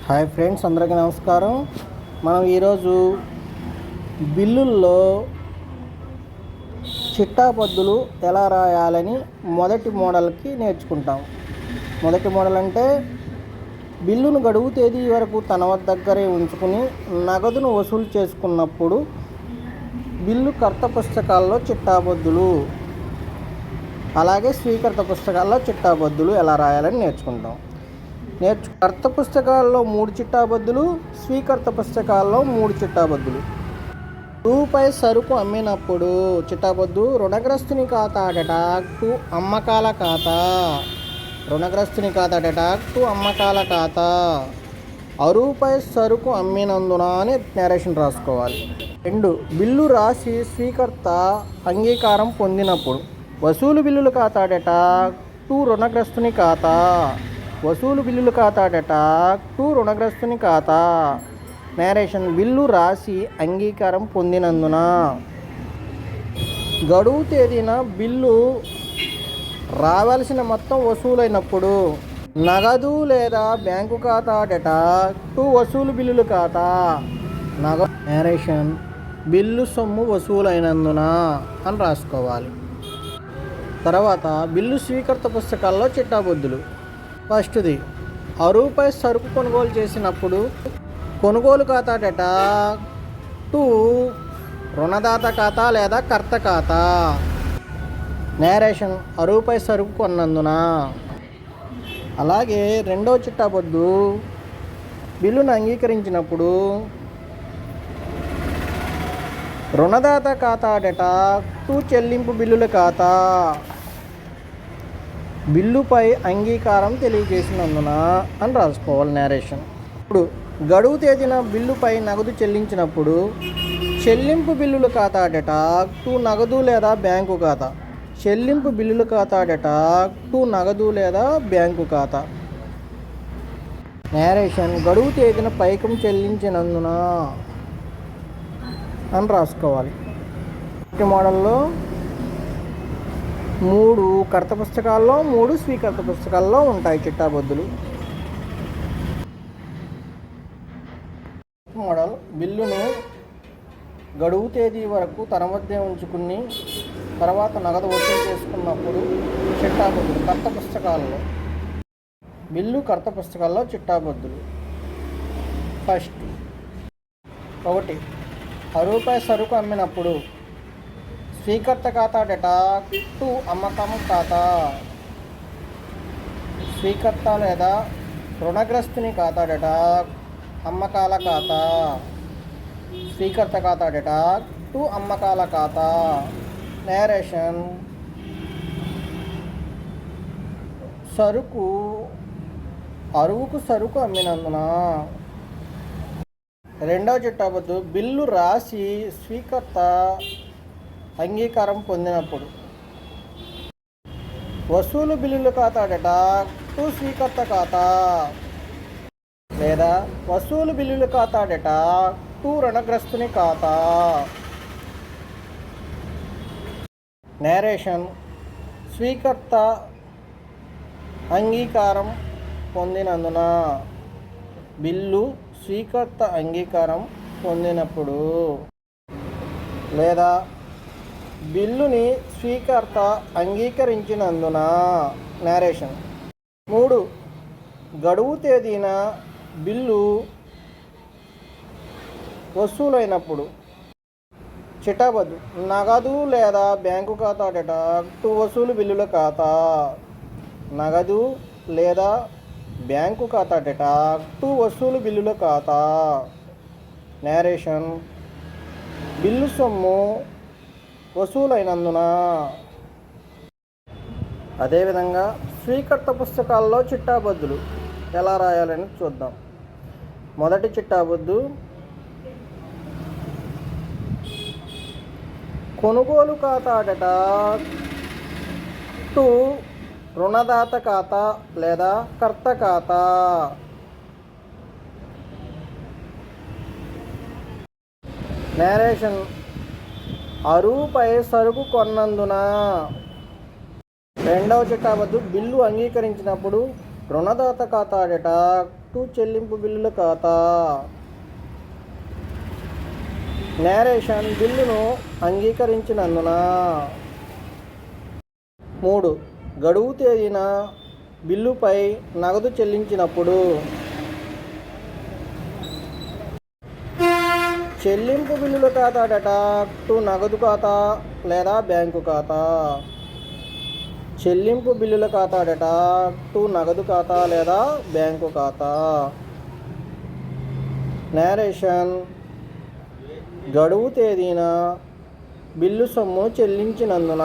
Hi friends, అందరికీ నమస్కారం. మనం ఈరోజు బిల్లుల్లో చిట్టాపద్దులు ఎలా రాయాలని మొదటి మోడల్కి నేర్చుకుంటాం. మొదటి మోడల్ అంటే బిల్లును గడువు తేదీ వరకు తన దగ్గరే ఉంచుకుని నగదును వసూలు చేసుకున్నప్పుడు బిల్లు కర్త పుస్తకాల్లో చిట్టాపద్దులు, అలాగే స్వీకర్త పుస్తకాల్లో చిట్టాపద్దులు ఎలా రాయాలని నేర్చుకుంటాం. కర్త పుస్తకాల్లో 3 చిట్టాబద్దులు, స్వీకర్త పుస్తకాల్లో 3 చిట్టాబద్దులు. రూపాయి సరుకు అమ్మినప్పుడు చిట్టాబద్దు రుణగ్రస్తుని ఖాతా డెటాక్ టు అమ్మకాల ఖాతా. రుణగ్రస్తుని ఖాతా డెటాక్ టు అమ్మకాల ఖాతా. రూపాయి సరుకు అమ్మినందున అని నేరేషన్ రాసుకోవాలి. 2. బిల్లు రాసి స్వీకర్త అంగీకారం పొందినప్పుడు వసూలు బిల్లుల ఖాతా డెటాక్ టు రుణగ్రస్తుని ఖాతా. వసూలు బిల్లుల ఖాతా డెటాక్ టు రుణగ్రస్తుని ఖాతా. నేరేషన్ బిల్లు రాసి అంగీకారం పొందినందున. గడువు తేదీన బిల్లు రావాల్సిన మొత్తం వసూలైనప్పుడు నగదు లేదా బ్యాంకు ఖాతా డెటాక్ టు వసూలు బిల్లుల ఖాతా. నేరేషన్ బిల్లు సొమ్ము వసూలైనందున అని రాసుకోవాలి. తర్వాత బిల్లు స్వీకర్త పుస్తకాల్లో చిట్టాబద్దులు. ఫస్ట్ది రూపాయి సరుకు కొనుగోలు చేసినప్పుడు కొనుగోలు ఖాతా డెటాక్ టు రుణదాత ఖాతా లేదా కర్త ఖాతా. నేరేషన్ రూపాయి సరుకు కొన్నందున. అలాగే రెండో చిట్టాబద్దు బిల్లును అంగీకరించినప్పుడు రుణదాత ఖాతా డెటాక్ టు చెల్లింపు బిల్లుల ఖాతా. బిల్లుపై అంగీకారం తెలియజేసినందున అని రాసుకోవాలి నేరేషన్. ఇప్పుడు గడువు తేదీన బిల్లుపై నగదు చెల్లించినప్పుడు చెల్లింపు బిల్లుల ఖాతా డెటాక్ టు నగదు లేదా బ్యాంకు ఖాతా. చెల్లింపు బిల్లుల ఖాతా డెటాక్ టు నగదు లేదా బ్యాంకు ఖాతా. నేరేషన్ గడువు తేదీన పైకం చెల్లించినందున అని రాసుకోవాలి. ఈ మోడల్లో 3 కర్త పుస్తకాల్లో 3 స్వీకర్త పుస్తకాల్లో ఉంటాయి చిట్టాబద్దులు. మోడల్ బిల్లును గడువు తేదీ వరకు తన వద్దే ఉంచుకుని తర్వాత నగదు వసూలు చేసుకున్నప్పుడు చిట్టాబద్దులు. కర్త పుస్తకాల్లో బిల్లు కర్త పుస్తకాల్లో చిట్టాబద్దులు. ఫస్ట్ 1 రూపాయి సరుకు అమ్మినప్పుడు స్వీకర్త ఖాతా డెటాక్ టు అమ్మకం ఖాతా. స్వీకర్త లేదా రుణగ్రస్తుని ఖాతా డెటాక్ అమ్మకాల ఖాతా. స్వీకర్త ఖాతా డెటాక్ టు అమ్మకాల ఖాతా. నేరేషన్ సరుకు అరువుకు సరుకు అమ్మినందున. రెండవ చిట్టాబద్దు బిల్లు రాసి స్వీకర్త అంగీకారం పొందినప్పుడు వసూలు బిల్లుల ఖాతా డెటాక్ టు స్వీకర్త ఖాతా లేదా వసూలు బిల్లుల ఖాతా డెటాక్ టు రుణగ్రస్తుని ఖాతా. నేరేషన్ స్వీకర్త అంగీకారం పొందినందున. బిల్లు స్వీకర్త అంగీకారం పొందినప్పుడు లేదా బిల్లుని స్వీకర్త అంగీకరించినందున. నేరేషన్ 3 గడువు తేదీన బిల్లు వసూలైనప్పుడు చిట్టాబద్దు నగదు లేదా బ్యాంకు ఖాతా డెటాక్ టు వసూలు బిల్లుల ఖాతా. నగదు లేదా బ్యాంకు ఖాతా డెటాక్ టు వసూలు బిల్లుల ఖాతా. నేరేషన్ బిల్లు సొమ్ము వసూలైనందున. అదేవిధంగా స్వీకర్త పుస్తకాల్లో చిట్టాబద్దులు ఎలా రాయాలని చూద్దాం. మొదటి చిట్టాబద్దు కొనుగోలు ఖాతా డెటాక్ టు రుణదాత ఖాతా లేదా కర్త ఖాతా. నేరేషన్ రూపాయి సరుకు కొన్నందున. రెండవ చిట్టాబద్దు బిల్లు అంగీకరించినప్పుడు రుణదాత ఖాతా డేటా టు చెల్లింపు బిల్లుల ఖాతా. నేరేషన్ బిల్లును అంగీకరించినందున. 3. గడువు తేదీన బిల్లుపై నగదు చెల్లించినప్పుడు. చెల్లింపు బిల్లుల ఖాతా డేటా టు నగదు ఖాతా లేదా బ్యాంకు ఖాతా. చెల్లింపు బిల్లుల ఖాతా డేటా టు నగదు ఖాతా లేదా బ్యాంకు ఖాతా. నేరేషన్ గడువు తేదీన బిల్లు సొమ్ము చెల్లించినందున.